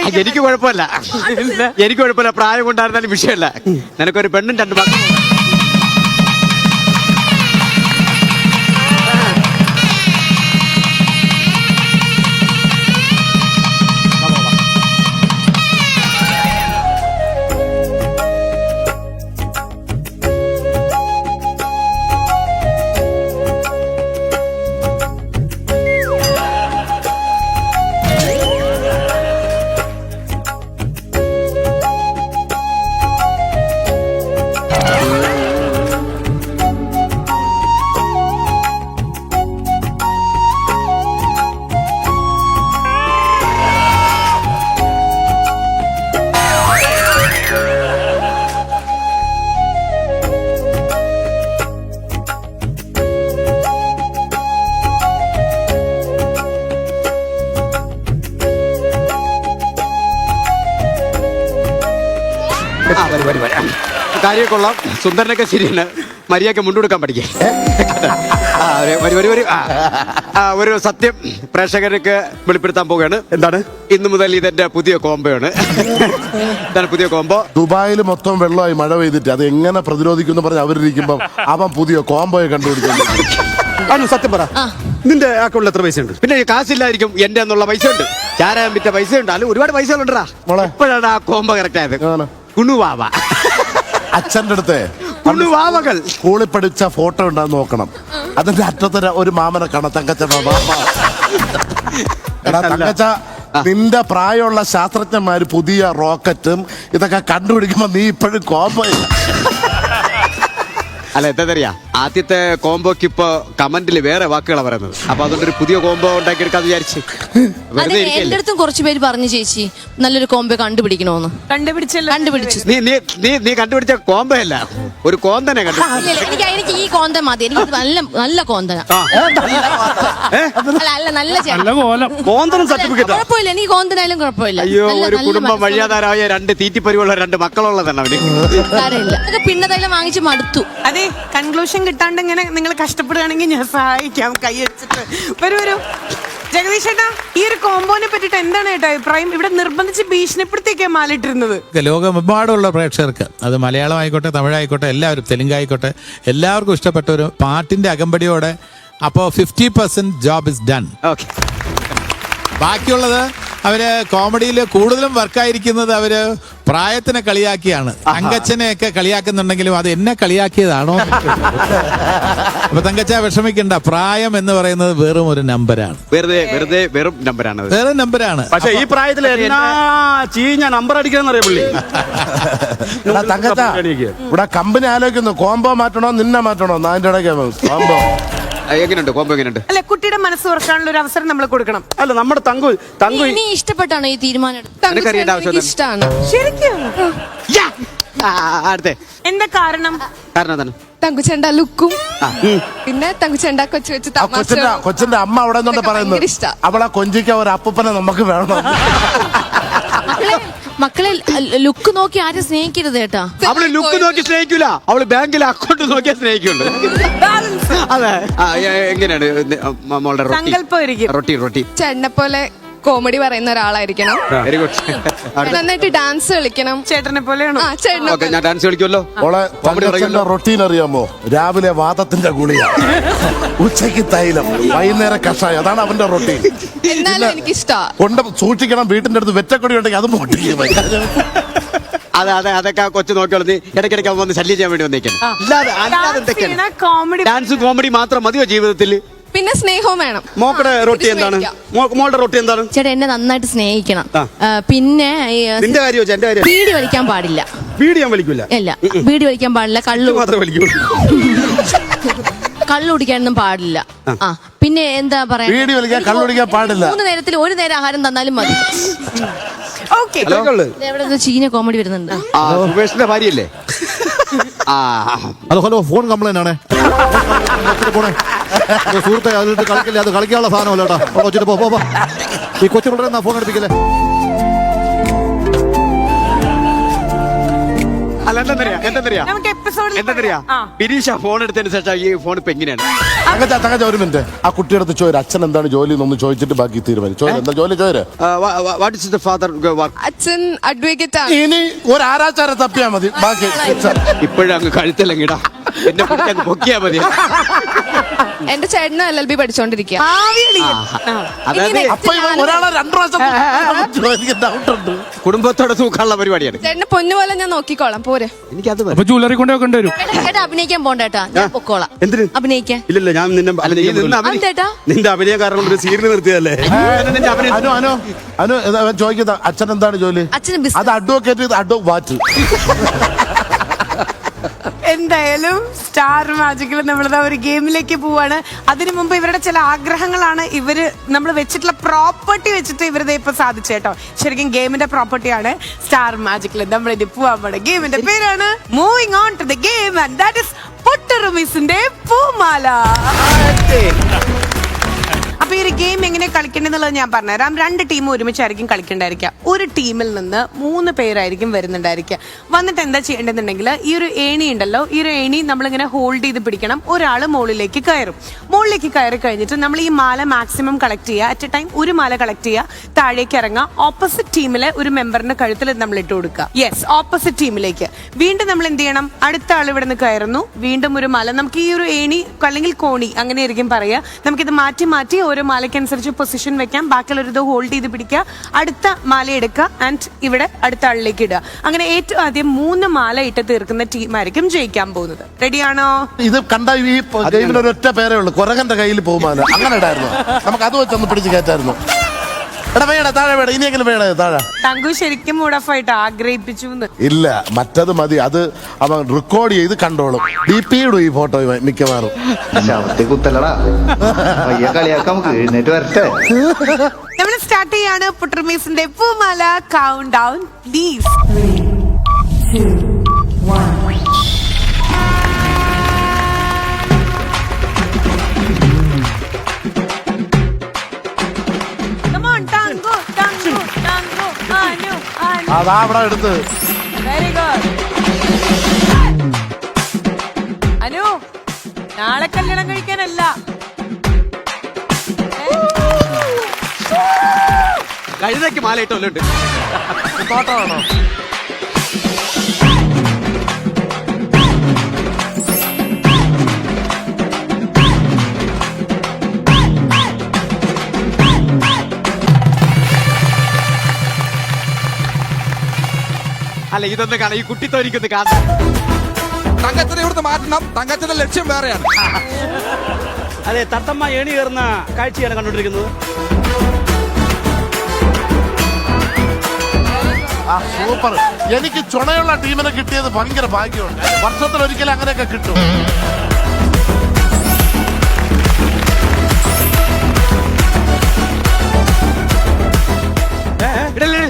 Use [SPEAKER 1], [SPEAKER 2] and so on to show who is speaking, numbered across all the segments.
[SPEAKER 1] എനിക്ക് കുഴപ്പമില്ല, എനിക്ക് കുഴപ്പമില്ല. പ്രായം കൊണ്ടായിരുന്നാലും വിഷയമല്ല. നിനക്കൊരു പെണ്ണും 2 മക്കളും. കാര്യം കൊള്ളാം, സുന്ദരനൊക്കെ ശരിയാണ്. മര്യാദയ്ക്ക് മുണ്ടെടുക്കാൻ പഠിക്കേ. ഒരു സത്യം പ്രേക്ഷകർക്ക് വെളിപ്പെടുത്താൻ പോവുകയാണ്. എന്താണ്? ഇന്നു മുതൽ ഇതെന്റെ പുതിയ കോംബോയാണ്. ഇതാണ് പുതിയ കോംബോ.
[SPEAKER 2] ദുബായിൽ മൊത്തം വെള്ളമായി മഴ പെയ്തിട്ട് അത് എങ്ങനെ പ്രതിരോധിക്കും പറഞ്ഞ് അവരിയ്ക്കുമ്പോ അവൻ പുതിയ കോംബോയെ കണ്ടുപിടിക്കുന്നു.
[SPEAKER 1] സത്യം പറ, നിന്റെ അക്കൗണ്ടിൽ എത്ര പൈസ ഉണ്ട്? പിന്നെ കാശില്ലായിരിക്കും, എന്റെ എന്നുള്ള പൈസ ഉണ്ട്, ചാരാൻ വിറ്റ പൈസ ഉണ്ട്, അല്ല ഒരുപാട് പൈസകളുണ്ടാ. ഇപ്പോഴാണ് ആ കോംബോ കറക്റ്റ് ആയത്. കുണുവാവ.
[SPEAKER 2] അച്ഛൻ്റെ അടുത്ത്
[SPEAKER 1] കുണുവാവകൾ
[SPEAKER 2] സ്കൂളിൽ പഠിച്ച ഫോട്ടോ ഉണ്ടാന്ന് നോക്കണം. അതിന്റെ അറ്റത്ത് ഒരു മാമനെ കാണാം, തങ്കച്ച മാമ. എടാ തങ്കച്ച, നിന്റെ പ്രായമുള്ള ശാസ്ത്രജ്ഞന്മാര് പുതിയ റോക്കറ്റും ഇതൊക്കെ കണ്ടുപിടിക്കുമ്പോ നീ ഇപ്പോഴും കോംബോയില്ല.
[SPEAKER 1] അല്ല, എന്താ ആദ്യത്തെ കോംബോക്ക് ഇപ്പൊ കമന്റില് വേറെ വാക്കുകളാണ് പറയുന്നത്. അപ്പൊ അതുകൊണ്ടൊരു പുതിയ കോംബോ ഉണ്ടാക്കിയെടുക്കാന്ന് വിചാരിച്ചു.
[SPEAKER 3] എന്റെ അടുത്തും കുറച്ച് പേര് പറഞ്ഞു ചേച്ചി നല്ലൊരു കോംബോ കണ്ടുപിടിക്കണോന്ന്. കണ്ടുപിടിച്ചു.
[SPEAKER 1] നീ കണ്ടുപിടിച്ച കോംബോ അല്ല, ഒരു കോന്തനെ കണ്ടുപിടിച്ചു.
[SPEAKER 3] എനിക്ക് ഈ കോന്തൻ മതി. എനിക്ക് നല്ല കോന്തന. അല്ല നല്ല
[SPEAKER 1] കോന്തനും സർട്ടിഫിക്കറ്റ്
[SPEAKER 3] കുഴപ്പമില്ല. എനിക്ക് കോന്തനായാലും കുഴപ്പമില്ല.
[SPEAKER 1] അയ്യോ, ഒരു കുടുംബം വഴിയാധാരമായ 2 തീറ്റിപ്പരിവുള്ള 2 മക്കളുള്ളതാണ് അവന്.
[SPEAKER 3] കാര്യമില്ല. പിന്നതൈലം വാങ്ങിച്ച് മടുത്തു.
[SPEAKER 4] അതെ, കൺക്ലൂഷൻ കിട്ടാണ്ട് ഇങ്ങനെ നിങ്ങൾ കഷ്ടപ്പെടുകയാണെങ്കിൽ ഞാൻ സഹായിക്കാം, കൈ വെച്ചിട്ട്. വരൂ ജഗദീഷ് ചേട്ടാ, ഈ ഒരു കോംബോനെ പറ്റിട്ട് എന്താണ് ചേട്ടാ അഭിപ്രായം? ഇവിടെ നിർബന്ധിച്ച് ഭീഷണിപ്പെടുത്തിയൊക്കെയാണ് മാലിട്ടിരുന്നത്.
[SPEAKER 5] ലോകമെമ്പാടുള്ള പ്രേക്ഷകർക്ക്, അത് മലയാളം ആയിക്കോട്ടെ, തമിഴായിക്കോട്ടെ, എല്ലാവരും, തെലുങ്കായിക്കോട്ടെ, എല്ലാവർക്കും ഇഷ്ടപ്പെട്ട ഒരു പാട്ടിന്റെ അകമ്പടിയോടെ. അപ്പോൾ 50% ജോബ് ഇസ് ഡൺ. ബാക്കിയുള്ളത് അവര് കോമഡിയിൽ കൂടുതലും വർക്കായിരിക്കുന്നത് അവര് പ്രായത്തിനെ കളിയാക്കിയാണ്. തങ്കച്ചനെയൊക്കെ കളിയാക്കുന്നുണ്ടെങ്കിലും അത് എന്നെ കളിയാക്കിയതാണോ? അപ്പൊ തങ്കച്ച വിഷമിക്കണ്ട, പ്രായം എന്ന് പറയുന്നത് വെറും ഒരു നമ്പറാണ്.
[SPEAKER 1] വെറും നമ്പറാണ്.
[SPEAKER 5] വെറും നമ്പറാണ്.
[SPEAKER 6] പക്ഷെ ഈ പ്രായത്തിൽ ചീഞ്ഞ നമ്പർ അടിക്കാന്നറിയാം പുള്ളി.
[SPEAKER 2] തങ്കച്ച, ഇവിടെ കമ്പനി ആലോചിക്കുന്നു കോംബോ മാറ്റണോ നിന്നെ മാറ്റണോ. അതിന്റെ ഇടയ്ക്ക് കോംബോ
[SPEAKER 1] എങ്ങനെയുണ്ട്? കോംബോ എങ്ങനെയുണ്ട്?
[SPEAKER 4] അല്ല, കുട്ടിയുടെ മനസ്സ് തുറക്കാനുള്ള ഒരു അവസരം നമ്മൾ കൊടുക്കണം.
[SPEAKER 6] അല്ല, നമ്മുടെ തങ്കു
[SPEAKER 3] നീ ഇഷ്ടപ്പെട്ടാണോ ഈ തീരുമാനം?
[SPEAKER 1] ഇഷ്ടമാണ്
[SPEAKER 4] ശരിക്കും.
[SPEAKER 1] അടുത്തേ
[SPEAKER 4] എന്താ കാരണം?
[SPEAKER 1] എന്താണ്?
[SPEAKER 7] തങ്കുച്ചേണ്ട ലുക്കും പിന്നെ തങ്കുച്ചേണ്ട
[SPEAKER 2] കൊച്ചിന്റെ അമ്മ അവിടെ നിന്നോണ്ട് പറയുന്നത് അവളെ കൊഞ്ചിക്ക ഒരു അപ്പൂപ്പനെ നമുക്ക് വേണം.
[SPEAKER 3] മക്കളെ ലുക്ക് നോക്കി ആരും സ്നേഹിക്കരുത് കേട്ടാ.
[SPEAKER 1] അവള് ലുക്ക് നോക്കി സ്നേഹിക്കൂല, അവള് ബാങ്കിലെ അക്കൗണ്ട് നോക്കിയാൽ സ്നേഹിക്കുള്ളൂ. അതെ. എങ്ങനെയാണ് മോളുടെ റൊട്ടി?
[SPEAKER 7] ചേട്ടനെ പോലെ കോമഡി പറയുന്ന ഒരാളായിരിക്കണം.
[SPEAKER 1] Very good.
[SPEAKER 7] നന്നായിട്ട് ഡാൻസ് കളിക്കണം.
[SPEAKER 4] ചേട്ടനെ പോലെയാണോ?
[SPEAKER 1] ഞാൻ ഡാൻസ് കളിക്കുമല്ലോ.
[SPEAKER 2] റൊട്ടീൻ അറിയാമോ? രാവിലെ വാദത്തിന്റെ ഗുളിക, ഉച്ചയ്ക്ക് തൈലം, വൈകുന്നേരം കഷായം. അതാണ് അവന്റെ റൊട്ടീൻ.
[SPEAKER 7] എന്നാലും എനിക്ക് ഇഷ്ടമാണ്.
[SPEAKER 2] കൊണ്ട് സൂക്ഷിക്കണം, വീട്ടിന്റെ അടുത്ത് വെറ്റക്കൊടി ഉണ്ടെങ്കിൽ അത് പൊട്ടിക്കും.
[SPEAKER 1] അതൊക്കെ കൊച്ചു നോക്കിയോളൂ. നീ ഇടയ്ക്കിടയ്ക്ക് വന്ന് ശല്യം ചെയ്യാൻ വേണ്ടി വന്നേക്കണം. ഡാൻസ് കോമഡി മാത്രം മതിയോ ജീവിതത്തിൽ?
[SPEAKER 7] പിന്നെ സ്നേഹവും വേണം.
[SPEAKER 6] മോളുടെ റൊട്ടി എന്താണ്? മോളുടെ റൊട്ടി എന്താണ്?
[SPEAKER 3] ചേട്ടാ, എന്നെ നന്നായിട്ട് സ്നേഹിക്കണം. പിന്നെ
[SPEAKER 6] നിന്റെ കാര്യം എന്റെ കാര്യം.
[SPEAKER 3] ബീഡി വലിക്കാൻ പാടില്ല.
[SPEAKER 6] ബീഡി ഞാൻ വലിക്കൂല.
[SPEAKER 3] ഇല്ല, ബീഡി വലിക്കാൻ പാടില്ല. കള്ളു
[SPEAKER 6] മാത്രമേ വലിക്കൂ.
[SPEAKER 3] കള്ളു കുടിക്കാനൊന്നും പാടില്ല. പിന്നെ എന്താ പറയാ,
[SPEAKER 2] ബീഡി വലിക്കാൻ കള്ളു കുടിക്കാൻ പാടില്ല.
[SPEAKER 3] 3 നേരത്തിൽ 1 നേരം ആഹാരം തന്നാലും മതി.
[SPEAKER 4] ഓക്കെ.
[SPEAKER 3] ചീന കോമഡി വരുന്നുണ്ട്.
[SPEAKER 1] സുമേഷിന്റെ ഭാര്യയല്ലേ?
[SPEAKER 8] ഹലോ, ഫോൺ കംപ്ലൈന്റ് ആണേ. സുഹൃത്തെ, അതിലിട്ട് കളിക്കില്ല, അത് കളിക്കാനുള്ള സാധനമല്ല കേട്ടോ. വെച്ചിട്ട് പോ. ഈ കൊച്ചു പിള്ളേരെ ഫോൺ എടുപ്പിക്കല്ലേ.
[SPEAKER 1] അല്ല, എന്താ പിരീഷ ഫോൺ എടുത്തതിന് ശേഷം ഈ ഫോൺ ഇപ്പൊ എങ്ങനെയാണ്?
[SPEAKER 2] തങ്കച്ച ഒരു മിനിറ്റ്. ആ കുട്ടിയുടെ അടുത്ത് ചോര് അച്ഛൻ എന്താണ് ജോലി എന്നൊന്ന് ചോദിച്ചിട്ട് ബാക്കി തീരുമാനിച്ചു. എന്താ ജോലി ചോര്?
[SPEAKER 1] What is the father work?
[SPEAKER 7] അച്ഛൻ അഡ്വക്കേറ്റ് ആണ്.
[SPEAKER 2] ഇനി ഒരു ആരാച്ചാരെ തപ്പിയാ മതി. ബാക്കി
[SPEAKER 1] ഇപ്പോഴും അങ്ങ് കഴുത്തിലങ്ങിടാ, എന്നെ പിടിച്ച് അങ്ങ് പൊക്കിയാ മതി.
[SPEAKER 7] എന്റെ ചേട്ടനും LLB പഠിച്ചോണ്ടിരിക്കുക.
[SPEAKER 1] അതായത്
[SPEAKER 2] അപ്പൊ ഒരാളെ 2 പ്രാവശ്യം എനിക്ക് ഡൗട്ട് ഉണ്ട്.
[SPEAKER 1] കുടുംബത്തോടെ തൂക്കാനുള്ള പരിപാടിയാണ്.
[SPEAKER 7] ചേട്ടനെ പൊന്നുപോലെ ഞാൻ നോക്കിക്കോളാം. പോരെ.
[SPEAKER 1] എനിക്കത്
[SPEAKER 6] അപ്പൊ ജ്വല്ലറി കൊണ്ടേ വെക്കേണ്ടി വരും.
[SPEAKER 3] ചേട്ടാ അഭിനയിക്കാൻ പോണ്ടേട്ടാ, ഞാൻ പൊക്കോളാം.
[SPEAKER 1] എന്തിന്?
[SPEAKER 3] അഭിനയിക്കാൻ.
[SPEAKER 6] ഇല്ലല്ല, ഞാൻ നിന്നെ
[SPEAKER 3] ചേട്ടാ
[SPEAKER 6] നിന്റെ അഭിനയ കാരണം കൊണ്ട് ഒരു സീരിയൽ നിർത്തിയതല്ലേ.
[SPEAKER 2] അനു ചോദിക്കുന്നത് അച്ഛൻ എന്താണ് ജോലി?
[SPEAKER 3] അച്ഛന് ബിസിനസ്.
[SPEAKER 2] അത് അഡ്വക്കേറ്റ് വാറ്റ്.
[SPEAKER 4] എന്തായാലും സ്റ്റാർ മാജിക്കിൽ നമ്മളിതാ ഒരു ഗെയിമിലേക്ക് പോവാണ്. അതിനു മുമ്പ് ഇവരുടെ ചില ആഗ്രഹങ്ങളാണ് ഇവര് നമ്മൾ വെച്ചിട്ടുള്ള പ്രോപ്പർട്ടി വെച്ചിട്ട് ഇവരത് ഇപ്പൊ സാധിച്ചേട്ടോ. ശരിക്കും ഗെയിമിന്റെ പ്രോപ്പർട്ടിയാണ് സ്റ്റാർ മാജിക്കിൽ നമ്മൾ ഇനി പോവാൻ പോണ ഗെയിമിന്റെ പേരാണ് moving on to the game and that is പൊട്ടറുമിസിന്റെ പൂമാല. അപ്പൊ ഈ ഒരു ഗെയിം എങ്ങനെ കളിക്കേണ്ടതെന്നുള്ളത് ഞാൻ പറഞ്ഞുതരാം. 2 ടീം ഒരുമിച്ചായിരിക്കും കളിക്കേണ്ടായിരിക്കുക. ഒരു ടീമിൽ നിന്ന് 3 പേരായിരിക്കും വരുന്നുണ്ടായിരിക്കുക. വന്നിട്ട് എന്താ ചെയ്യേണ്ടതെന്നുണ്ടെങ്കിൽ ഈ ഒരു ഏണി ഉണ്ടല്ലോ, ഈ ഒരു ഏണി നമ്മളിങ്ങനെ ഹോൾഡ് ചെയ്ത് പിടിക്കണം. ഒരാൾ മുകളിലേക്ക് കയറും. മുകളിലേക്ക് കയറി കഴിഞ്ഞിട്ട് നമ്മൾ ഈ മാല മാക്സിമം കളക്ട് ചെയ്യുക. അറ്റ് എ ടൈം ഒരു മാല കളക്ട് ചെയ്യുക, താഴേക്ക് ഇറങ്ങുക. ഓപ്പോസിറ്റ് ടീമിലെ ഒരു മെമ്പറിന്റെ കഴുത്തിൽ നമ്മൾ ഇട്ട് കൊടുക്കുക. യെസ്, ഓപ്പോസിറ്റ് ടീമിലേക്ക്. വീണ്ടും നമ്മൾ എന്ത് ചെയ്യണം? അടുത്ത ആൾ ഇവിടെ നിന്ന് കയറുന്നു, വീണ്ടും ഒരു മാല. നമുക്ക് ഈ ഒരു ഏണി അല്ലെങ്കിൽ കോണി അങ്ങനെയായിരിക്കും പറയുക. നമുക്കിത് മാറ്റി മാറ്റി ഓരോ മാലയ്ക്കനുസരിച്ച് പൊസിഷൻ വെക്കാം. ബാക്കിയുള്ളൊരു ഇത് ഹോൾഡ് ചെയ്ത് പിടിക്കുക, അടുത്ത മാല എടുക്കുക ആൻഡ് ഇവിടെ അടുത്ത ആളിലേക്ക് ഇടുക. അങ്ങനെ ഏറ്റവും ആദ്യം 3 മാല ഇട്ട് തീർക്കുന്ന ടീമായിരിക്കും ജയിക്കാൻ പോകുന്നത്. റെഡിയാണോ?
[SPEAKER 2] ഇത് കണ്ട ഈ ഗെയിമിന് ഒരൊറ്റ പേരേ ഉള്ളൂ, കൊരകന്റെ കയ്യിൽ പോകുമാല. അങ്ങനെ ഇടായിരുന്നു, നമുക്ക് അത് വെച്ചൊന്ന് പിടിച്ച് കയറ്റായിരുന്നു. എടാ വേട താഴെ വേട, ഇനിയെങ്കിലും വേട താഴെ.
[SPEAKER 4] തങ്കു ശരിക്കും മൂഡഫായിട്ട് ആഗ്രഹിപ്പിച്ചു.
[SPEAKER 2] ഇല്ല, മറ്റത് മതി. അത് അവൻ റെക്കോർഡ് ചെയ്ത് കണ്ടോളും. DP ഇടും ഈ ഫോട്ടോ മിക്കവാറും.
[SPEAKER 8] കുത്തല്ലടാ കളിയാക്കാം, നമുക്ക് എഴുന്നേറ്റ് വരട്ടെ.
[SPEAKER 4] നമ്മൾ സ്റ്റാർട്ട് ചെയ്യാണ് പുട്ടർമീസിന്റെ പൂമാല count down please. 3, 2, 1. Come on, Tango, Tango, Tango, Anu, Anu.
[SPEAKER 2] അതാ അവിടെ എടുത്ത്.
[SPEAKER 4] Very good. അനു, നാളെ കല്യാണം കഴിക്കാനല്ല,
[SPEAKER 1] കഴുതയ്ക്ക് മാല ഇട്ടോല്ലുണ്ട്.
[SPEAKER 2] തോട്ടമാണോ?
[SPEAKER 1] അല്ല, ഇതൊന്ന് കാണാം, ഈ കുട്ടിത്തോരിക്കൊന്ന് കാണാം.
[SPEAKER 5] തങ്കച്ചനെ ഇവിടുന്ന് മാറ്റണം. തങ്കച്ചന്റെ ലക്ഷ്യം വേറെയാണ്.
[SPEAKER 6] അതെ, തത്തമ്മ ഏണി കയറുന്ന കാഴ്ചയാണ് കണ്ടോണ്ടിരിക്കുന്നത്.
[SPEAKER 2] സൂപ്പർ. എനിക്ക് ചുണയുള്ള ടീമിനെ കിട്ടിയത് ഭയങ്കര ഭാഗ്യമുണ്ട്. വർഷത്തിലൊരിക്കലും അങ്ങനെയൊക്കെ കിട്ടും.
[SPEAKER 1] ഇടല്ലേ,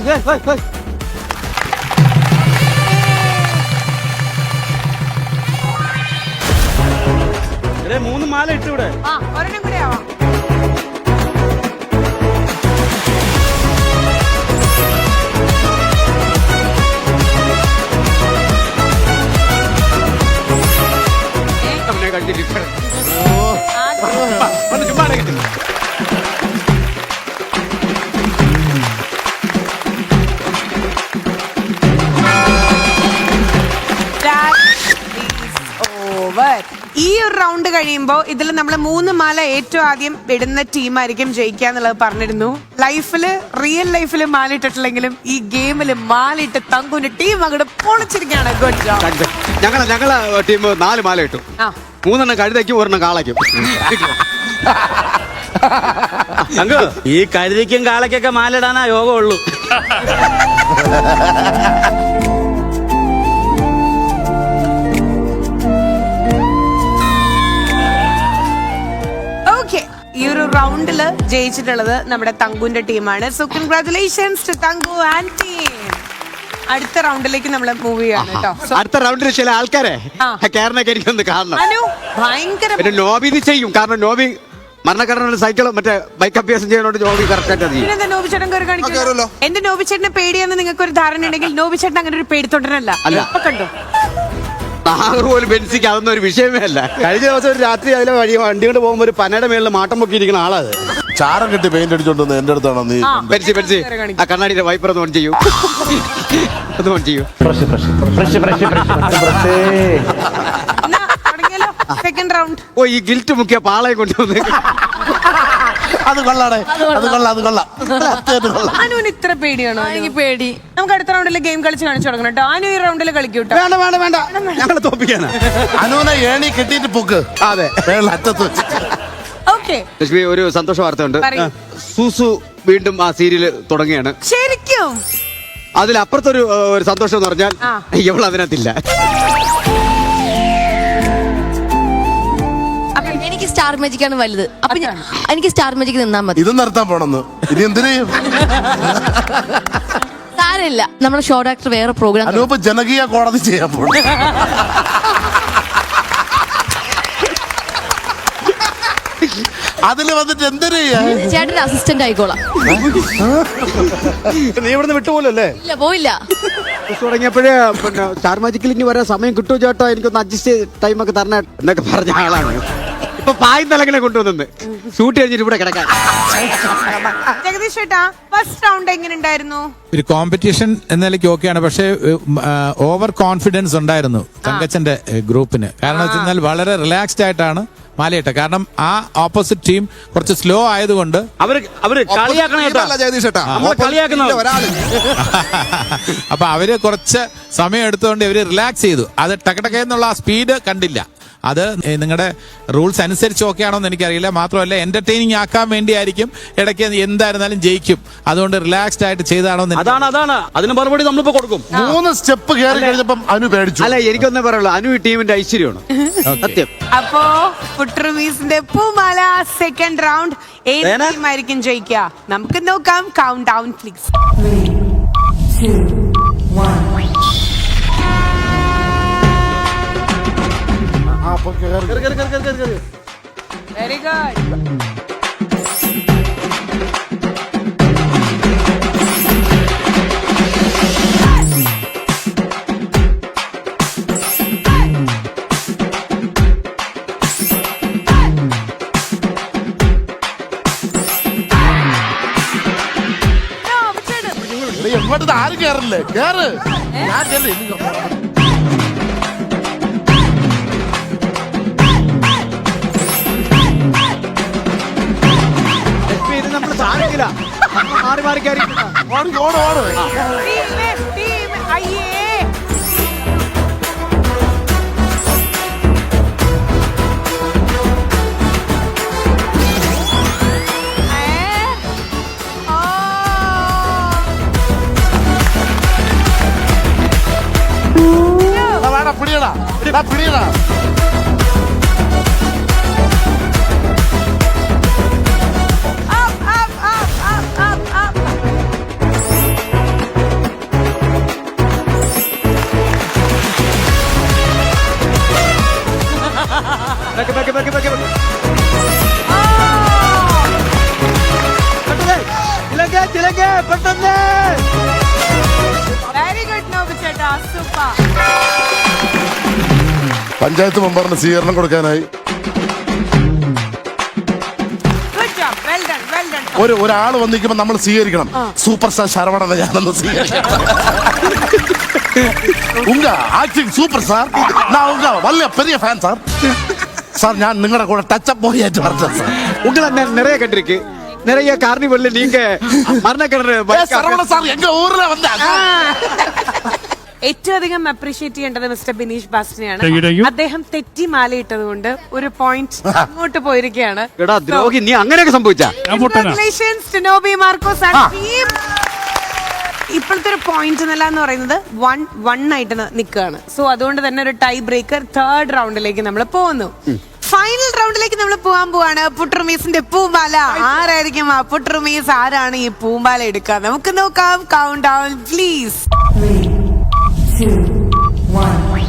[SPEAKER 6] 3 മാല ഇട്ടു ഇവിടെ.
[SPEAKER 4] ഒരെണ്ണം കൂടെ ആവാം.
[SPEAKER 1] അവനെ കണ്ടിട്ട് ചുമ്മാ കിട്ടി.
[SPEAKER 4] ഈ ഒരു റൗണ്ട് കഴിയുമ്പോ ഇതിൽ നമ്മൾ 3 മാല ഏറ്റവും ആദ്യം ഇടുന്ന ടീമായിരിക്കും ജയിക്കുക എന്നുള്ളത് പറഞ്ഞിരുന്നു. ലൈഫില് റിയൽ ലൈഫില് മാല ഇട്ടിട്ടില്ലെങ്കിലും ഈ ഗെയിമില് മാല ഇട്ട് തങ്കുവിന്റെ ടീം അങ്ങോട്ട് പൊളിച്ചിരിക്കുകയാണ്. Good job.
[SPEAKER 1] ഞങ്ങളെ ടീം 4 മാല ഇട്ടു. 3 കഴുതയ്ക്കും 1 കാളയ്ക്കും.
[SPEAKER 6] തങ്കു, ഈ കഴുതയ്ക്കും കാളയ്ക്കൊക്കെ മാല ഇടാനാ യോഗമുള്ളൂ.
[SPEAKER 4] ഈ ഒരു റൗണ്ടില് ജയിച്ചിട്ടുള്ളത് നമ്മുടെ തങ്കുവിന്റെ ടീമാണ്. So congratulations to Thanku and team. അടുത്ത റൗണ്ടിലേക്ക് നമ്മൾ മൂവ് ചെയ്യാണ് കേട്ടോ.
[SPEAKER 1] അടുത്ത റൗണ്ടിൽ ചില ആൾക്കാരെ കേരളൊക്കെ എനിക്കൊന്ന് കാണണം.
[SPEAKER 4] ഭയങ്കര
[SPEAKER 1] പിന്നെ നോബി ഇത് ചെയ്യും. കാരണം നോബി മരണഘടന സൈക്കിളും മറ്റേ ബൈക്ക് അഭ്യാസം ചെയ്യുന്നോണ്ട് നോബി കറക്റ്റ് ആയിട്ട് ചെയ്യും.
[SPEAKER 4] നോബിച്ചേട്ടൻ കയറി കാണിക്കുമല്ലോ. എന്റെ നോബിച്ചേട്ടനെ പേടിയാന്ന് നിങ്ങൾക്ക് ഒരു ധാരണ ഉണ്ടെങ്കിൽ നോബിച്ചേട്ടൻ അങ്ങനെ ഒരു പേടിത്തൊണ്ടനല്ല. കണ്ടോ,
[SPEAKER 1] കാറ് പോലും ബെൻസിക്ക് അതൊന്നും ഒരു വിഷയമേ അല്ല. കഴിഞ്ഞ ദിവസം ഒരു രാത്രി അതിലെ വണ്ടി കൊണ്ട് പോകുമ്പോൾ ഒരു പനയുടെ മേളിൽ മാട്ടം പൊക്കിയിരിക്കുന്ന ആളത്.
[SPEAKER 2] ചാരം കെട്ടി പെയിന്റ് അടിച്ചോണ്ട് വന്ന് എന്റെ അടുത്താണോ നീ?
[SPEAKER 1] ബെൻസി ആ കണ്ണാടിയുടെ വൈപ്പർ ഒന്ന് ഓൺ ചെയ്യൂ. ഒന്ന് ഓൺ ചെയ്യൂ.
[SPEAKER 4] Second round.
[SPEAKER 1] ഓ ഈ ഗിൽറ്റ് മുക്കിയ പാളയെ കൊണ്ടുവന്ന്
[SPEAKER 2] അത് കൊള്ളാടേ, അത് കൊള്ളാം.
[SPEAKER 4] അനുവിന് ഇത്ര പേടിയാണോ?
[SPEAKER 3] എനിക്ക് പേടി.
[SPEAKER 4] നമുക്ക് അടുത്ത റൗണ്ടിൽ ഗെയിം കളിച്ച് കാണിച്ചു തുടങ്ങണം കേട്ടോ. അനു ഈ റൗണ്ടിൽ കളിക്കൂട്ടോ.
[SPEAKER 1] വേണ്ട ഞങ്ങളെ തോപ്പിക്കാനാ.
[SPEAKER 2] അനുവിനെ ഏണി കെട്ടിയിട്ട് പൊക്ക്.
[SPEAKER 1] അതെ
[SPEAKER 2] അറ്റത്ത് വെച്ച്.
[SPEAKER 4] ഓക്കെ
[SPEAKER 1] ലക്ഷ്മി, ഒരു സന്തോഷ വാർത്തയുണ്ട്.
[SPEAKER 4] പറയൂ.
[SPEAKER 1] സൂസു വീണ്ടും ആ സീരിയൽ തുടങ്ങിയാണ്.
[SPEAKER 4] ശരിക്കും
[SPEAKER 1] അതിലപ്പുറത്തൊരു ഒരു സന്തോഷം എന്ന് പറഞ്ഞാൽ ഇവൾ അതിനകത്തില്ല.
[SPEAKER 3] എനിക്ക് സ്റ്റാർ മാജിക് ആണ് വലുത്. അപ്പൊ എനിക്ക് സ്റ്റാർ മാജിക് നിന്നാ മതി.
[SPEAKER 2] ഇത് നിർത്താൻ പോണെന്ന് ഇനി എന്തിനു?
[SPEAKER 3] സാരമില്ല, നമ്മുടെ ഷോ ഡോക്ടർ വേറെ പ്രോഗ്രാം.
[SPEAKER 2] അനൂപ് ജനകീയ കോടതി ചെയ്യാൻ പോണു. അതില് വന്നിട്ട് എന്തിനു
[SPEAKER 3] ചേട്ടന്റെ അസിസ്റ്റന്റ് ആയിക്കോളാം.
[SPEAKER 1] നീ ഇവിടുന്ന് വിട്ടുപോലല്ലേ?
[SPEAKER 3] ഇല്ല, പോയില്ല.
[SPEAKER 1] തുടങ്ങിയപ്പോഴേ പിന്നെ സ്റ്റാർ മാജിക്കിൽ ഇനി വരാൻ സമയം കിട്ടുമോ ചേട്ടാ, എനിക്കൊന്ന് അഡ്ജസ്റ്റ് ടൈമൊക്കെ തരണേ എന്നൊക്കെ പറഞ്ഞ ആളാണ്. ഇപ്പൊ പായും തലങ്ങനെ കൊണ്ടുവന്നു ഷൂട്ട് കഴിഞ്ഞിട്ട് ഇവിടെ കിടക്കാൻ.
[SPEAKER 4] ജഗദീഷ് ചേട്ടാ, ഫസ്റ്റ് റൗണ്ട് എങ്ങനെ ഉണ്ടായിരുന്നു?
[SPEAKER 5] ഒരു കോമ്പറ്റീഷൻ എന്ന നിലയ്ക്ക് ഓക്കെയാണ്. പക്ഷേ ഓവർ കോൺഫിഡൻസ് ഉണ്ടായിരുന്നു തങ്കച്ചന്റെ ഗ്രൂപ്പിന്. കാരണം വെച്ചാൽ വളരെ റിലാക്സ്ഡ് ആയിട്ടാണ് മാലയിട്ട. കാരണം ആ ഓപ്പോസിറ്റ് ടീം കുറച്ച് സ്ലോ ആയതുകൊണ്ട്
[SPEAKER 6] അവര് കളിയാക്കണ കേട്ടോ. നമ്മളെ കളിയാക്കുന്ന
[SPEAKER 5] അപ്പൊ അവര് കുറച്ച് സമയം എടുത്തുകൊണ്ട് ഇവര് റിലാക്സ് ചെയ്തു. അത് ടക്കടക്കെന്നുള്ള ആ സ്പീഡ് കണ്ടില്ല. അത് നിങ്ങളുടെ റൂൾസ് അനുസരിച്ച് ഓക്കെ ആണോ എന്ന് എനിക്കറിയില്ല. മാത്രമല്ല എന്റർടൈനിങ് ആക്കാൻ വേണ്ടിയായിരിക്കും. ഇടയ്ക്ക് എന്തായിരുന്നാലും ജയിക്കും, അതുകൊണ്ട് റിലാക്സ്ഡ് ആയിട്ട് ചെയ്താണോ?
[SPEAKER 6] അതാണ് അതിന് മറുപടി നമ്മളിപ്പോ കൊടുക്കും.
[SPEAKER 2] 3 സ്റ്റെപ്പ് കയറി കഴിഞ്ഞപ്പം അനു പേടിച്ചു.
[SPEAKER 1] അല്ല, എനിക്കൊന്നേ പറയുള്ളൂ, അനു ഈ ടീമിന്റെ ഐശ്വര്യമാണ്. സത്യം.
[SPEAKER 4] അപ്പോ ഫുട്രമീസിന്റെ പൂമാല സെക്കൻഡ് റൗണ്ട് ഏത് ടീമായിരിക്കും ജയിക്കുക? നമുക്ക് നോക്കാം. Count down please. 3, 2, 1. Very good.
[SPEAKER 2] എങ്ങോട്ട് ആരും കേറില്ലേ? കേറ്. ഞാൻ ചെല്ലേ.
[SPEAKER 1] നമ്മൾ സാധിക്കില്ല. മാറി മാറി കയറി
[SPEAKER 2] പിടിയടാ.
[SPEAKER 4] വെരി ഗുഡ് നോബി ചേട്ടാ, സൂപ്പർ.
[SPEAKER 2] പഞ്ചായത്ത് മെമ്പറിന് സ്വീകരണം കൊടുക്കാനായി ഒരാൾ വന്നിരിക്കുമ്പോ നമ്മൾ സ്വീകരിക്കണം. സൂപ്പർ സ്റ്റാർ ശരവണനെ ഞാനൊന്ന് സ്വീകരിക്കണം. Acting super sir. വലിയ പെരിയ ഫാൻ സാർ. സാർ ഞാൻ നിങ്ങളുടെ കൂടെ ടച്ചപ്പ് ബോയ് ആയിട്ട് വരട്ടെ സാർ.
[SPEAKER 1] உங்களை நிறைய கண்டிருக்கு. நிறைய கார்னிவல்ல நீங்க மரணக்கிணறு
[SPEAKER 2] സാർ എങ്ക ഊരിലെ വന്ന
[SPEAKER 4] ഏറ്റവും അധികം അപ്രീഷിയേറ്റ് ചെയ്യേണ്ടത് മിസ്റ്റർ ബിനീഷ് ബാസ്റ്റിനെയാണ്. അദ്ദേഹം തെറ്റി മാലയിട്ടത് കൊണ്ട് ഒരു പോയിന്റ് അങ്ങോട്ട് പോയിരിക്കുകയാണ്.
[SPEAKER 1] എടാ ദ്രോഹി, നീ അങ്ങനെയൊക്കെ സംഭവിച്ചാ?
[SPEAKER 4] Congratulations to Nobi Marcos and team. ഇപ്പോഴത്തെ ഒരു പോയിന്റ് നില എന്ന് പറയുന്നത് 1-1 ആയിട്ട് നിൽക്കുകയാണ്. സോ അതുകൊണ്ട് തന്നെ ഒരു ടൈ ബ്രേക്കർ തേർഡ് റൗണ്ടിലേക്ക് നമ്മൾ പോകുന്നു. ഫൈനൽ റൗണ്ടിലേക്ക് നമ്മൾ പോകാൻ പോവാണ്. പുട്രുമീസിന്റെ പൂമാല. ആരായിരിക്കും ആ പുട്രുമീസ്? ആരാണ് ഈ പൂമാല എടുക്കുക? നമുക്ക് നോക്കാം. Count down please. 3, 2, 1.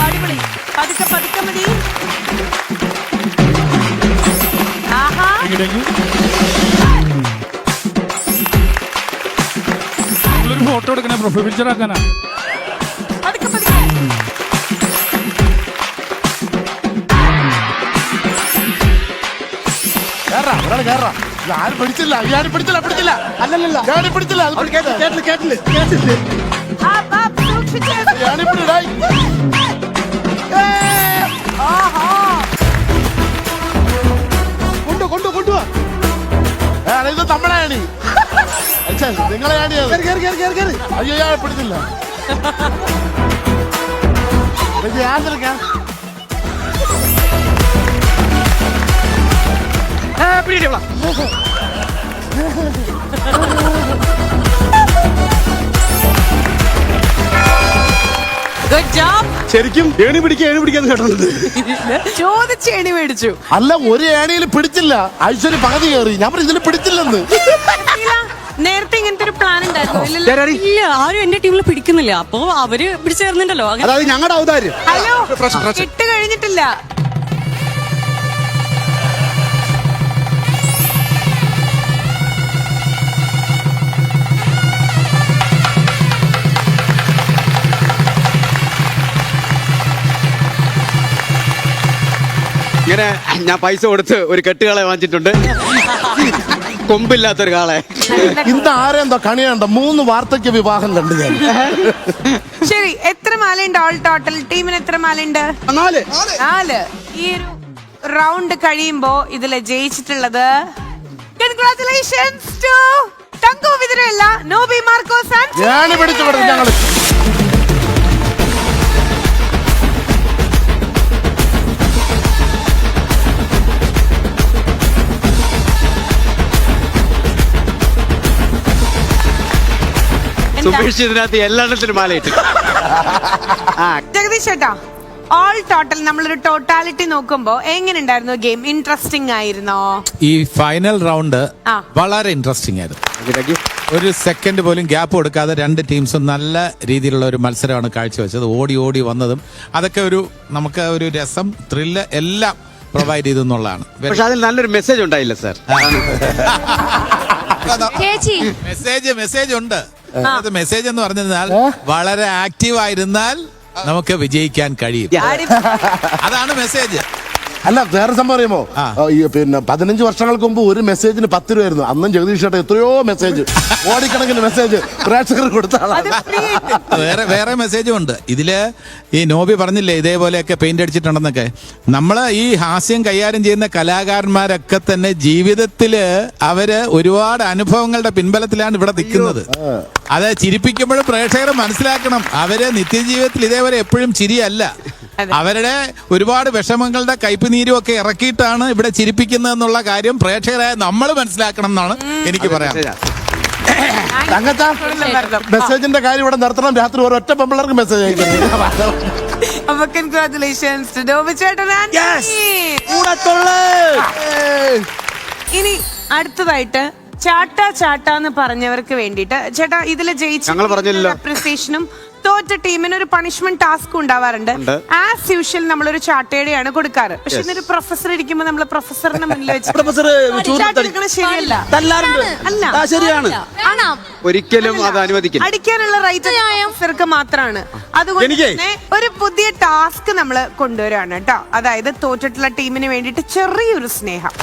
[SPEAKER 4] അടിപൊളി. പതുക്കെ മതി. ആഹാ.
[SPEAKER 9] ഫോട്ടോ എടുക്കണേ പ്രൊഫൈൽ പിക്ചർ ആക്കാനാ.
[SPEAKER 4] പതുക്കെ, പതുക്കെ.
[SPEAKER 2] കേറാ, ഒരാള് കേറാ. ഇത് ആരും പിടിച്ചില്ല, പിടിച്ചില്ല.
[SPEAKER 1] അല്ലല്ല
[SPEAKER 2] ഞാനും പിടിച്ചില്ല, അത് പിടിച്ചില്ല.
[SPEAKER 1] കേട്ടില്ല
[SPEAKER 4] Up, up, സൂക്ഷിച്ച്.
[SPEAKER 2] ഞാനും പിടിച്ചില്ല.
[SPEAKER 4] ആഹാ.
[SPEAKER 1] കൊണ്ടുപോവാ
[SPEAKER 2] ഇത് നമ്മളെ ആണി. അച്ഛാ, നിങ്ങളെ ആണിയത്. അയ്യോ, ഞാൻ പിടിച്ചില്ല. ഇത് ഞാൻ തിരക്കാം.
[SPEAKER 1] പിടിയിട്ടാ
[SPEAKER 4] Good job.
[SPEAKER 1] ശരിക്കും ഏണി പിടിക്കാന്ന് കേട്ടിട്ടുണ്ട്.
[SPEAKER 4] ചോദിച്ച് എണി മേടിച്ചു.
[SPEAKER 2] അല്ല, ഒരു ഏണിയിൽ പിടിച്ചില്ല. ഐശ്വര്യ പകുതി കയറി. ഞാൻ പറഞ്ഞു ഇതിൽ പിടിച്ചില്ലെന്ന്.
[SPEAKER 4] നേരത്തെ ഇങ്ങനത്തെ ഒരു പ്ലാൻ ഉണ്ടായിരുന്നു.
[SPEAKER 10] ഇല്ല, ആരും എന്റെ ടീമിൽ പിടിക്കുന്നില്ല. അപ്പൊ അവര് പിടിച്ചേർന്നുണ്ടല്ലോ.
[SPEAKER 1] അതായത് ഞങ്ങളുടെ ഔദാര്യം.
[SPEAKER 4] ഹലോ, ഇട്ട് കഴിഞ്ഞിട്ടില്ല.
[SPEAKER 1] ഇങ്ങനെ ഞാൻ പൈസ കൊടുത്ത് ഒരു കെട്ടുകാളെ വാങ്ങിച്ചിട്ടുണ്ട്. കൊമ്പില്ലാത്തൊരു കാളെ.
[SPEAKER 2] ഇന്ന് ആരെന്തോ കണിയുണ്ടോ? 3 വാർദ്ധക്യ വിവാഹം കണ്ടു ഞാൻ.
[SPEAKER 4] ശരി, എത്ര മാലയുണ്ട് ഓൾ ടോട്ടൽ? ടീമിന് എത്ര മാലയുണ്ട്? 4. ഈ ഒരു റൗണ്ട് കഴിയുമ്പോ ഇതില് ജയിച്ചിട്ടുള്ളത് കൺഗ്രാറ്റുലേഷൻസ് ടു തങ്കു വിതിരല്ല, നോബി മാർക്കോസ് ആൻഡ്
[SPEAKER 2] ഞാൻ പിടിച്ചു കൊടുത്തു. ഞങ്ങള്
[SPEAKER 1] സുമേഷ് ഇതിനകത്ത് എല്ലാത്തിനും മാലയിട്ട്.
[SPEAKER 4] ജഗദീഷ് ചേട്ടാ, ഓൾ ടോട്ടൽ നമ്മളൊരു ടോട്ടാലിറ്റി നോക്കുമ്പോ എങ്ങനെ ഉണ്ടായിരുന്നു ഗെയിം? ഇൻട്രസ്റ്റിംഗ് ആയിരുന്നോ?
[SPEAKER 5] ഈ ഫൈനൽ റൗണ്ട്
[SPEAKER 4] ആ.
[SPEAKER 5] വളരെ ഇൻട്രസ്റ്റിംഗ് ആയിരുന്നു. ഒരു സെക്കൻഡ് പോലും ഗ്യാപ്പ് കൊടുക്കാതെ രണ്ട് ടീംസും നല്ല രീതിയിലുള്ള ഒരു മത്സരമാണ് കാഴ്ചവെച്ചത്. ഓടി വന്നതും അതൊക്കെ നമുക്ക് ഒരു രസം, ത്രില്ല് എല്ലാം പ്രൊവൈഡ് ചെയ്തു എന്നുള്ളതാണ്.
[SPEAKER 1] പക്ഷെ അതിൽ നല്ലൊരു മെസ്സേജ് ഉണ്ടായില്ല സാർ.
[SPEAKER 3] ചേച്ചി
[SPEAKER 5] മെസ്സേജ് ഉണ്ട്. അത് മെസ്സേജ് എന്ന് പറഞ്ഞാൽ വളരെ ആക്റ്റീവ് ആയിരുന്നാൽ നമുക്ക് വിജയിക്കാൻ കഴിയും. അതാണ് മെസ്സേജ്.
[SPEAKER 2] അല്ല, വേറെ സംഭവം അറിയുമോ? പിന്നെ 15 വർഷങ്ങൾക്ക് മുമ്പ് ഒരു മെസ്സേജിന് 10 രൂപയായിരുന്നു. അന്നും ജഗദീഷ് ചേട്ടൻ എത്രയോ മെസ്സേജ്, കോടിക്കണക്കിന് മെസ്സേജ് പ്രേക്ഷകർ കൊടുത്താണ്.
[SPEAKER 5] വേറെ മെസ്സേജും ഉണ്ട് ഇതില്. ഈ നോബി പറഞ്ഞില്ലേ ഇതേപോലെയൊക്കെ പെയിന്റ് അടിച്ചിട്ടുണ്ടെന്നൊക്കെ. നമ്മള് ഈ ഹാസ്യം കൈകാര്യം ചെയ്യുന്ന കലാകാരന്മാരൊക്കെ തന്നെ ജീവിതത്തില് അവര് ഒരുപാട് അനുഭവങ്ങളുടെ പിൻബലത്തിലാണ് ഇവിടെ നിൽക്കുന്നത്. അത് ചിരിപ്പിക്കുമ്പോഴും പ്രേക്ഷകർ മനസ്സിലാക്കണം, അവര് നിത്യജീവിതത്തിൽ ഇതേപോലെ എപ്പോഴും ചിരിയല്ല, അവരുടെ ഒരുപാട് വിഷമങ്ങളുടെ കയ്പുനീരും ഒക്കെ ഇറക്കിയിട്ടാണ് ഇവിടെ ചിരിപ്പിക്കുന്നത് എന്നുള്ള കാര്യം പ്രേക്ഷകരായ നമ്മൾ മനസ്സിലാക്കണം എന്നാണ് എനിക്ക് പറയാം.
[SPEAKER 2] മെസ്സേജിന്റെ കാര്യം ഇവിടെ നിർത്തണം. രാത്രി ഒരൊറ്റ പെമ്പിള്ളേർക്ക് മെസ്സേജ് അയക്കുന്നു.
[SPEAKER 4] അപ്പൊ കൺഗ്രാറ്റുലേഷൻസ് ടു നോബി ചേട്ടൻ. ഇനി അടുത്തതായിട്ട് ചാട്ടാന്ന് പറഞ്ഞവർക്ക് വേണ്ടിയിട്ട് ചേട്ടാ, ഇതിൽ ജയിച്ച അപ്രിസിയേഷനും തോറ്റ ടീമിന് ഒരു പണിഷ്മെന്റ് ടാസ്ക് ഉണ്ടാവാറുണ്ട്. ആസ് യൂഷ്വൽ നമ്മളൊരു ചാട്ടയുടെയാണ് കൊടുക്കാറ്. പക്ഷെ ഇന്നൊരു പ്രൊഫസർ ഇരിക്കുമ്പോ നമ്മള് പ്രൊഫസറിന്റെ മുന്നിൽ വെച്ച് ശരിയല്ല.
[SPEAKER 1] ശരിയാണ്, ഒരിക്കലും അത് അനുവദിക്കില്ല.
[SPEAKER 4] അടിക്കാനുള്ള റൈറ്റ് പ്രൊഫസർക്ക് മാത്രമാണ്. അതുകൊണ്ട് തന്നെ ഒരു പുതിയ ടാസ്ക് നമ്മള് കൊണ്ടുവരാണ് കേട്ടോ. അതായത് തോറ്റിട്ടുള്ള ടീമിന് വേണ്ടിയിട്ട് ചെറിയൊരു സ്നേഹം.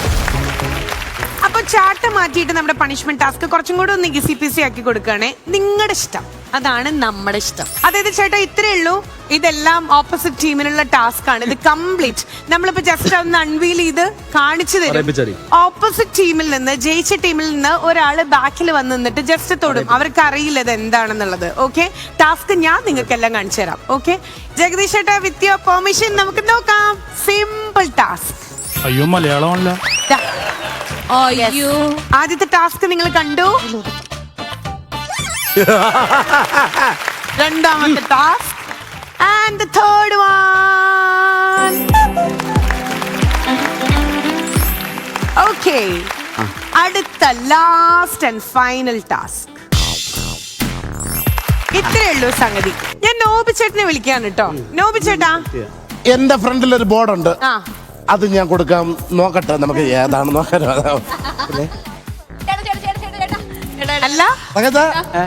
[SPEAKER 4] അപ്പൊ ചാട്ട മാറ്റിയിട്ട് നമ്മുടെ പണിഷ്മെന്റ് ടാസ്ക് കുറച്ചും കൂടെ ഒന്ന് ഈസി ആക്കി കൊടുക്കുകയാണെ. നിങ്ങളുടെ ഇഷ്ടം, അതാണ് നമ്മുടെ ഇഷ്ടം. അതായത് ചേട്ടാ, ഇത്രേ ഉള്ളൂ. ഇതെല്ലാം ഓപ്പോസിറ്റ് ടീമിനുള്ള ടാസ്ക് ആണ്. ഇത് കംപ്ലീറ്റ് നമ്മളിപ്പോ ജസ്റ്റ് ഒന്ന് അൺവീൽ ചെയ്ത് കാണിച്ചു തരും. ഓപ്പോസിറ്റ് ടീമിൽ നിന്ന്, ജയിച്ച ടീമിൽ നിന്ന് ഒരാള് ബാക്കിൽ വന്ന് നിന്നിട്ട് ജസ്റ്റ് തൊടും. അവർക്ക് അറിയില്ല ഇത് എന്താണെന്നുള്ളത്. ഓക്കെ, ടാസ്ക് ഞാൻ നിങ്ങൾക്ക് എല്ലാം കാണിച്ചു തരാം. ഓക്കെ ജഗദീഷ് ചേട്ടാ, വിത്ത് യുവർ പെർമിഷൻ നമുക്ക് നോക്കാം. Simple task.
[SPEAKER 9] അയ്യോ, മലയാളമല്ല.
[SPEAKER 4] ആദ്യത്തെ ടാസ്ക് നിങ്ങൾ കണ്ടു. രണ്ടാമത്തെ task and the third one. Okay, അടുത്ത ലാസ്റ്റ് ആൻഡ് ഫൈനൽ ടാസ്ക്. ഇത്രേ ഉള്ളൂ സംഗതി. ഞാൻ നോബി ചേട്ടനെ വിളിക്കാണ് കേട്ടോ. നോബി ചേട്ടാ,
[SPEAKER 2] എന്റെ ഫ്രണ്ടിൽ ഒരു ബോർഡുണ്ട്, അത് ഞാൻ കൊടുക്കാം. നോക്കട്ടെ, നമുക്ക് ഏതാണ് നോക്കാൻ.
[SPEAKER 4] അല്ല അല്ല
[SPEAKER 2] തങ്കച്ച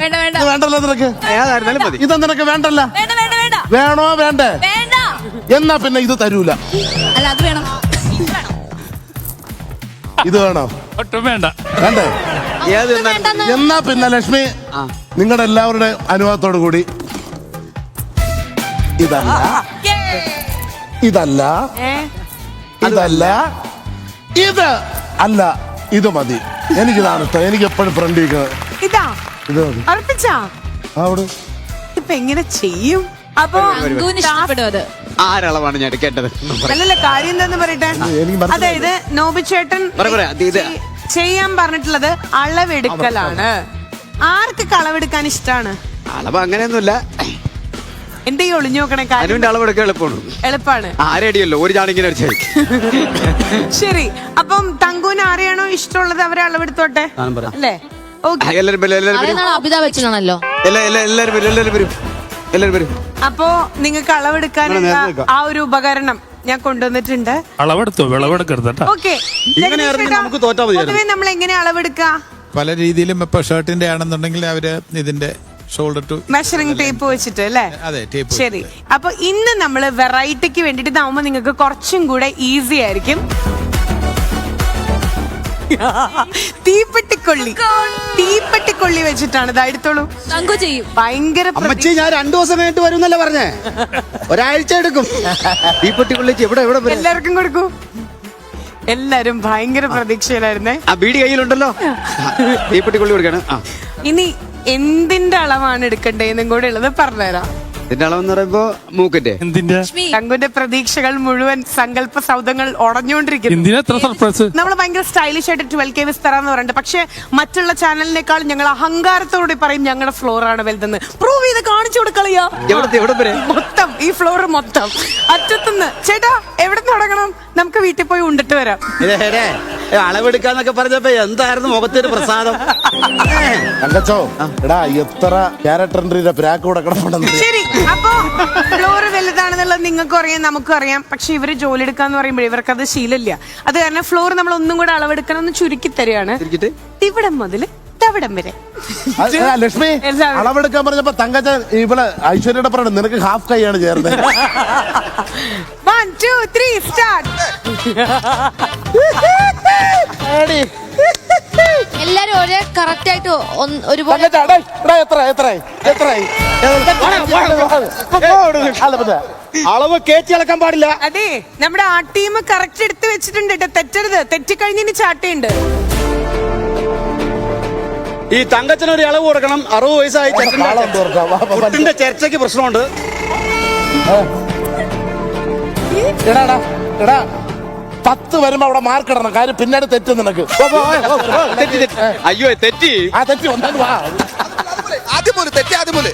[SPEAKER 7] വേണ്ട വേണ്ട
[SPEAKER 2] ഇത് വേണ്ടല്ലോ നിനക്ക്
[SPEAKER 1] ഏതായിരുന്നാലും മതി.
[SPEAKER 2] ഇത് നിനക്ക് വേണ്ടല്ല
[SPEAKER 3] വേണ്ട വേണ്ട വേണ്ട
[SPEAKER 2] വേണോ വേണ്ടേ
[SPEAKER 3] വേണ്ട.
[SPEAKER 2] എന്നാ പിന്നെ ഇത് തരൂല
[SPEAKER 3] അല്ല അത് വേണം.
[SPEAKER 2] ഇത് വേണോ
[SPEAKER 9] ഒട്ടും വേണ്ട.
[SPEAKER 2] വേണ്ടേ
[SPEAKER 1] ഏത്
[SPEAKER 3] ഇത് വേണ്ടെന്ന്.
[SPEAKER 2] എന്നാ പിന്നെ ലക്ഷ്മി നിങ്ങളുടെ എല്ലാവരുടെ അനുഭവത്തോടു കൂടി ഇതല്ല ഇതല്ല ഇതല്ല ഇത് അല്ല ഇത് മതി. എനിക്കിതാണ് ഇഷ്ടം. എനിക്ക് എപ്പോഴും ഫ്രണ്ട്
[SPEAKER 4] ഇതാ
[SPEAKER 2] ഇത് മതി.
[SPEAKER 4] അർപ്പിച്ചാ
[SPEAKER 2] അവിടെ
[SPEAKER 4] ഇപ്പൊ എങ്ങനെ ചെയ്യും? അപ്പൊ
[SPEAKER 3] അങ്കുവിന് ഇഷ്ടപ്പെടും അത്.
[SPEAKER 1] ആരളവാണ് ഞാൻ എടുക്കേണ്ടത്?
[SPEAKER 4] അല്ലല്ല, കാര്യം എന്താന്ന് പറയട്ടെ.
[SPEAKER 2] എനിക്ക് മനസ്സിലായി.
[SPEAKER 4] അതായത് നോബിച്ചേട്ടൻ ചെയ്യാൻ പറഞ്ഞിട്ടുള്ളത് അളവെടുക്കലാണ്. ആർക്ക് അളവെടുക്കാൻ ഇഷ്ടാണ്?
[SPEAKER 1] അളവ് അങ്ങനെയൊന്നുമില്ല.
[SPEAKER 4] എന്റെ ഈ ഒളിഞ്ഞു നോക്കണേ കാര്യം
[SPEAKER 1] അനുവിന്റെ അളവെടുക്കാൻ എളുപ്പമാണ്.
[SPEAKER 4] എളുപ്പാണ്.
[SPEAKER 1] ആരടിയല്ലോ ഒരു ചാണിങ്ങനെ അടിച്ചാൽ
[SPEAKER 4] ശരി, അപ്പം തങ്കുവിന് ആരെയാണോ ഇഷ്ടമുള്ളത് അവരെ അളവെടുത്തോട്ടെ അല്ലേ? ഓക്കെ.
[SPEAKER 1] എല്ലാരും വരും, എല്ലാരും വരും.
[SPEAKER 3] അതെന്നാണ് അഭിതാ വെച്ചിട്ടാണല്ലോ.
[SPEAKER 1] എല്ലാരും വരും, എല്ലാരും വരും, എല്ലാരും വരും.
[SPEAKER 4] അപ്പോ നിങ്ങൾക്ക് അളവെടുക്കാനുള്ള ആ ഒരു ഉപകരണം ഞാൻ കൊണ്ടുവന്നിട്ടുണ്ട്.
[SPEAKER 9] അളവെടുത്തോ? വിളവെടുക്കരുത് കേട്ടോ.
[SPEAKER 4] ഓക്കെ.
[SPEAKER 1] ഇങ്ങനെ ഇറങ്ങി നമുക്ക് തോറ്റാ മതിയായിരുന്നു.
[SPEAKER 4] പൊതുവെ നമ്മൾ എങ്ങനെ അളവെടുക്കുക?
[SPEAKER 5] പല രീതിയിലും ഇപ്പൊ ഷർട്ടിന്റെ ആണെന്നുണ്ടെങ്കിൽ അവര് ഇതിന്റെ ഷോൾഡർ ടു
[SPEAKER 4] മെഷറിംഗ് ടേപ്പ് വെച്ചിട്ട് അല്ലേ?
[SPEAKER 5] അതെ, ടേപ്പ്.
[SPEAKER 4] ശരി, അപ്പൊ ഇന്ന് നമ്മൾ വെറൈറ്റിക്ക് വേണ്ടിട്ട് ഇതാവുമ്പോ നിങ്ങൾക്ക് കുറച്ചും കൂടെ ഈസി ആയിരിക്കും. തീപ്പെട്ടിക്കൊള്ളി വെച്ചിട്ടാണ് ഇത്. എടുത്തോളൂ.
[SPEAKER 3] തങ്കു ചെയ്യും.
[SPEAKER 4] ഭയങ്കര
[SPEAKER 1] അമ്മച്ചി ഞാൻ 2 ദിവസം കഴിഞ്ഞിട്ട് വരും എന്നല്ലേ പറഞ്ഞേ? ഒരാഴ്ച എടുക്കും. തീപ്പെട്ടിക്കൊള്ളിച്ച് എവിടെ എവിടെ വരും?
[SPEAKER 4] എല്ലാവർക്കും കൊടുക്കൂ. എല്ലാരും ഭയങ്കര പ്രതീക്ഷയിലായിരുന്നേ.
[SPEAKER 1] ആ ബീഡി കയ്യിലുണ്ടല്ലോ. തീപ്പെട്ടിക്കൊള്ളി കൊടുക്കണം.
[SPEAKER 4] ഇനി എന്തിന്റെ അളവാണ് എടുക്കണ്ടേന്നും കൂടെ ഉള്ളത് പറഞ്ഞുതരാം.
[SPEAKER 1] ഇതിന്റെ അളവെന്ന് പറയുമ്പോ മൂക്കിന്റെ.
[SPEAKER 9] എന്തിന്റെ
[SPEAKER 4] തങ്കുന്റെ പ്രതീക്ഷകൾ മുഴുവൻ സങ്കല്പ സൗധങ്ങൾ ഉടഞ്ഞുകൊണ്ടിരിക്കുന്നു.
[SPEAKER 9] എന്തിനാ എത്ര സർപ്രൈസ്?
[SPEAKER 4] നമ്മൾ ഭയങ്കര സ്റ്റൈലിഷ് ആയിട്ട് 12K വിസ് തരാന്ന് പറഞ്ഞിട്ട്, പക്ഷെ മറ്റുള്ള ചാനലിനേക്കാൾ ഞങ്ങൾ അഹങ്കാരത്തോടെ പറയും ഞങ്ങളുടെ ഫ്ലോർ ആണ് വലുതെന്ന്. പ്രൂവ് ചെയ്ത് കാണിച്ചു കൊടുക്കളിയാ.
[SPEAKER 1] എവിടെ വരെ?
[SPEAKER 4] മൊത്തം ഈ ഫ്ലോർ മൊത്തം അറ്റത്തുനിന്ന്. ചേട്ടാ എവിടെ തുടങ്ങണം? നമുക്ക് വീട്ടിൽ പോയി ഉണ്ടിട്ട് വരാം.
[SPEAKER 6] അളവെടുക്കാന്നൊക്കെ പറഞ്ഞപ്പോ എന്തായിരുന്നു മുഖത്തൊരു പ്രസാദം.
[SPEAKER 2] തങ്കച്ചോ എടാ എത്ര ക്യാരക്ടറിന്റെ പ്രാക്ക് കൂടെ കിടപ്പുണ്ടെന്ന്.
[SPEAKER 4] ശരി, അപ്പൊ ഫ്ലോർ വലുതാണെന്നുള്ളത് നിങ്ങൾക്കും അറിയാം, നമുക്കും അറിയാം. പക്ഷെ ഇവര് ജോലി എടുക്കാന്ന് പറയുമ്പോൾ ഇവർക്ക് അത് ശീലമില്ല. അത് കാരണം ഫ്ലോർ നമ്മൾ ഒന്നും കൂടെ അളവെടുക്കണം എന്ന് ചുരുക്കി തരികയാണ്. ഇവിടം മുതൽ തവിടം വരെ.
[SPEAKER 2] ലക്ഷ്മി അളവെടുക്കാൻ പറഞ്ഞപ്പോ തങ്കച്ച ഇവിടെ ഐശ്വര്യയുടെ പറഞ്ഞു നിനക്ക് ഹാഫ് കൈയാണ് ചേർന്നത്.
[SPEAKER 4] 1 2 3 സ്റ്റാർട്ട്.
[SPEAKER 3] എല്ലാരും ഒരേ കറക്റ്റ് ആയിട്ട് ഒരുപോലെ.
[SPEAKER 1] അളവ് കേറ്റി അളക്കാൻ പാടില്ല.
[SPEAKER 4] അതെ, നമ്മുടെ ആ ടീം കറക്റ്റ് എടുത്ത് വെച്ചിട്ടുണ്ട് കേട്ടോ. തെറ്റരുത്. തെറ്റിക്കഴിഞ്ഞ് ചാട്ടയുണ്ട്.
[SPEAKER 6] ഈ തങ്കച്ചനൊരു അളവ് കൊടുക്കണം. 60 വയസ്സായി കുട്ടിന്റെ ചർച്ചയ്ക്ക് പ്രശ്നമുണ്ട്.
[SPEAKER 2] എടാ 10 വരുമ്പോ അവിടെ മാർക്ക് ഇടണം. കാര്യം പിന്നീട് തെറ്റും നിനക്ക്.
[SPEAKER 1] അയ്യോ തെറ്റി.
[SPEAKER 2] ആ തെറ്റി ഒന്നാലും വാ.
[SPEAKER 8] ആദ്യം പോലെ തെറ്റി, ആദ്യം പോലെ.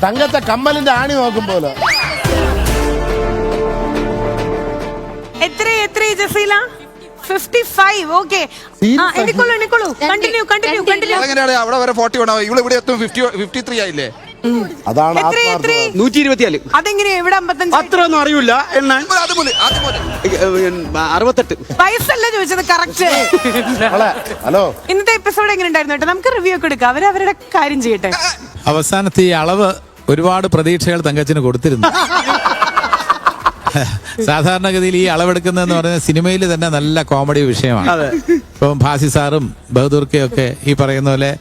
[SPEAKER 2] തങ്കച്ച കമ്മലിന്റെ ആണി നോക്കും പോലെ.
[SPEAKER 4] എത്ര ജസീല? 55. ഓക്കെ, എണ്ണിക്കോളൂ. കണ്ടിന്യൂ.
[SPEAKER 8] അതെങ്ങനെയാണ് അവിടെ വരെ 40 വേണം? ഇവിടെ ഇവിടെ എത്തും 53 ആയില്ലേ?
[SPEAKER 2] അതാണ്
[SPEAKER 4] എത്ര?
[SPEAKER 1] 124.
[SPEAKER 4] അതെങ്ങനെയാ ഇവിടെ 55?
[SPEAKER 1] അത്ര ഒന്നും അറിയില്ല എണ്ണാൻ.
[SPEAKER 8] ആദ്യം പോലെ
[SPEAKER 1] 68.
[SPEAKER 4] വയസ്സല്ല ചോദിച്ചത്, കറക്റ്റ്.
[SPEAKER 2] ഹലോ,
[SPEAKER 4] ഇന്നത്തെ എപ്പിസോഡ് എങ്ങനെ ഉണ്ടായിരുന്നു കേട്ടോ? നമുക്ക് റിവ്യൂ ഒക്കെ എടുക്കാം. അവരവരുടെ കാര്യം ചെയ്യട്ടെ.
[SPEAKER 5] അവസാനത്തെ ഈ അളവ് ഒരുപാട് പ്രതീക്ഷകൾ തങ്കച്ചിന് കൊടുത്തിരുന്നു. സാധാരണഗതിയിൽ ഈ അളവെടുക്കുന്നതെന്ന് പറയുന്നത് സിനിമയിൽ തന്നെ നല്ല കോമഡി വിഷയമാണ്. ഇപ്പം ഭാസി സാറും ബഹദൂർക്കയും ഒക്കെ ഈ പറയുന്ന പോലെ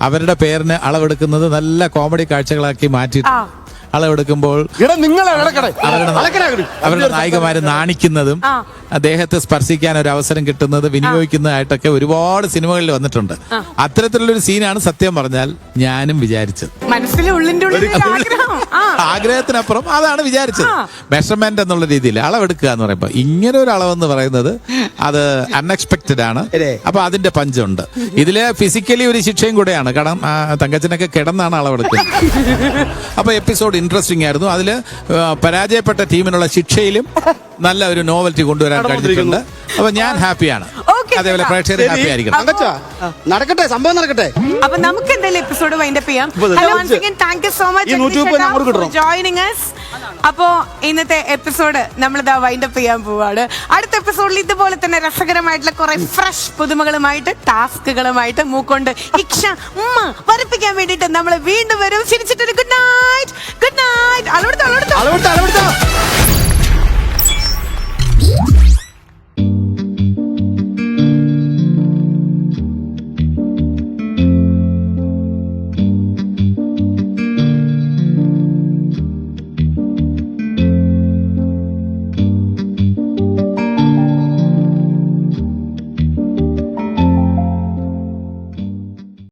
[SPEAKER 5] അവരുടെ പേരിന് അളവെടുക്കുന്നത് നല്ല കോമഡി കാഴ്ചകളാക്കി മാറ്റിയിട്ട് അളവെടുക്കുമ്പോൾ അവരുടെ നായികമാര് നാണിക്കുന്നതും അദ്ദേഹത്തെ സ്പർശിക്കാൻ ഒരു അവസരം കിട്ടുന്നത് വിനിയോഗിക്കുന്നതായിട്ടൊക്കെ ഒരുപാട് സിനിമകളിൽ വന്നിട്ടുണ്ട്. അത്തരത്തിലുള്ളൊരു സീനാണ് സത്യം പറഞ്ഞാൽ ഞാനും വിചാരിച്ചത്.
[SPEAKER 4] മനസ്സിലെ ഉള്ളിന്റെ
[SPEAKER 5] ആഗ്രഹത്തിനപ്പുറം അതാണ് വിചാരിച്ചത്. മെഷർമെന്റ് എന്നുള്ള രീതിയിൽ അളവെടുക്കുക എന്ന് പറയുമ്പോൾ ഇങ്ങനെ ഒരു അളവെന്ന് പറയുന്നത് അത് അൺഎക്സ്പെക്റ്റഡ് ആണ്. അപ്പൊ അതിന്റെ പഞ്ചുണ്ട്. ഇതില് ഫിസിക്കലി ഒരു ശിക്ഷയും കൂടെയാണ്. കാരണം തങ്കച്ചനൊക്കെ കിടന്നാണ് അളവെടുക്കുന്നത്. അപ്പൊ എപ്പിസോഡ് ഇൻട്രസ്റ്റിംഗ് ആയിരുന്നു. അതില് പരാജയപ്പെട്ട ടീമിനുള്ള ശിക്ഷയിലും നല്ല ഒരു നോവൽറ്റി കൊണ്ടുവരാൻ കഴിഞ്ഞിട്ടുണ്ട്. അപ്പൊ ഞാൻ ഹാപ്പിയാണ്.
[SPEAKER 4] ഓക്കെ.
[SPEAKER 5] അതേപോലെ പ്രേക്ഷകർ ഹാപ്പി ആയിരിക്കണം.
[SPEAKER 6] തങ്കച്ച നടക്കട്ടെ, സംഭവം നടക്കട്ടെ.
[SPEAKER 4] അപ്പൊ നമുക്ക് എന്തായാലും എപ്പിസോഡ് വൈൻഡപ്പ് ചെയ്യാം. Hello once again thank you so much
[SPEAKER 6] ഈ 130 അങ്ങോട്ട് കിട്ടണം.
[SPEAKER 4] Joining us. അപ്പോ ഇന്നത്തെ എപ്പിസോഡ് നമ്മളിതാ വൈൻഡപ്പ് ചെയ്യാൻ പോവാണ്. അടുത്ത എപ്പിസോഡിൽ ഇതുപോലെ തന്നെ രസകരമായിട്ടുള്ള കുറെ ഫ്രഷ് പുതുമകളുമായിട്ട് ടാസ്കുകളുമായിട്ട് മൂക്കൊണ്ട് ഇക്ഷ വരപ്പിക്കാൻ വേണ്ടിയിട്ട് നമ്മൾ വീണ്ടും വരും. ചിരിച്ചിട്ടൊരു ഗുഡ് നൈറ്റ്.